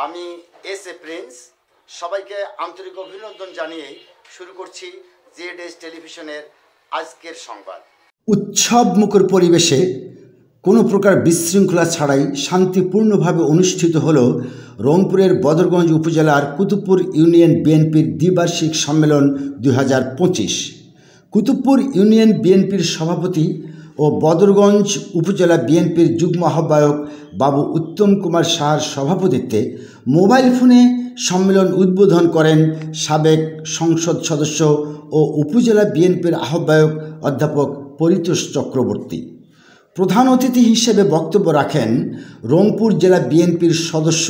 আমি S A Prince সবাইকে আন্তরিক অভিনন্দন জানিয়ে শুরু করছি জেড টেলিভিশনের আজকের সংবাদ। উৎসবমুখর পরিবেশে কোনো প্রকার বিশৃঙ্খলা ছাড়াই শান্তিপূর্ণভাবে অনুষ্ঠিত হল রংপুরের বদরগঞ্জ উপজেলার কুতুবপুর ইউনিয়ন বিএনপির দ্বিবার্ষিক সম্মেলন 2025। কুতুবপুর ইউনিয়ন বিএনপির সভাপতি ও বদরগঞ্জ উপজেলা বিএনপির যুগ্ম আহ্বায়ক বাবু উত্তম কুমার সাহার সভাপতিত্বে মোবাইল ফোনে সম্মেলন উদ্বোধন করেন সাবেক সংসদ সদস্য ও উপজেলা বিএনপির আহ্বায়ক অধ্যাপক পরিতোষ চক্রবর্তী। প্রধান অতিথি হিসেবে বক্তব্য রাখেন রংপুর জেলা বিএনপির সদস্য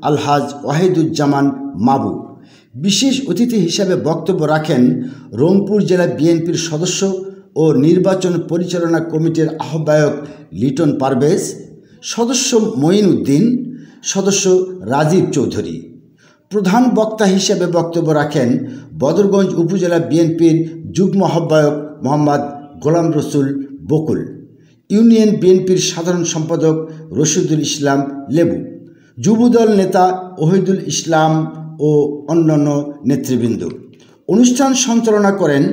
আলহাজ ওয়াহিদুজ্জামান মাবু। বিশেষ অতিথি হিসেবে বক্তব্য রাখেন রংপুর জেলা বিএনপির সদস্য ও নির্বাচন পরিচালনা কমিটির আহ্বায়ক লিটন পারভেজ, সদস্য মঈন উদ্দিন, সদস্য রাজীব চৌধুরী। প্রধান বক্তা হিসেবে বক্তব্য রাখেন বদরগঞ্জ উপজেলা বিএনপির যুগ্ম আহ্বায়ক মোহাম্মদ গোলাম রসুল বকুল, ইউনিয়ন বিএনপির সাধারণ সম্পাদক রশিদুল ইসলাম লেবু, যুবদল নেতা ওহিদুল ইসলাম ও অন্যান্য নেতৃবৃন্দ। অনুষ্ঠান সঞ্চালনা করেন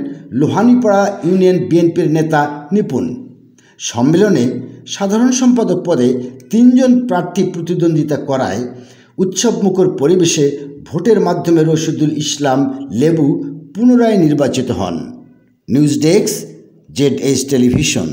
লোহানীপাড়া ইউনিয়ন বিএনপির নেতা নিপুণ। সম্মেলনে সাধারণ সম্পাদক পদে 3 জন প্রার্থী প্রতিদ্বন্দ্বিতা করায় উৎসবমুখর পরিবেশে ভোটের মাধ্যমে রশিদুল ইসলাম লেবু পুনরায় নির্বাচিত হন। News desk, Z television.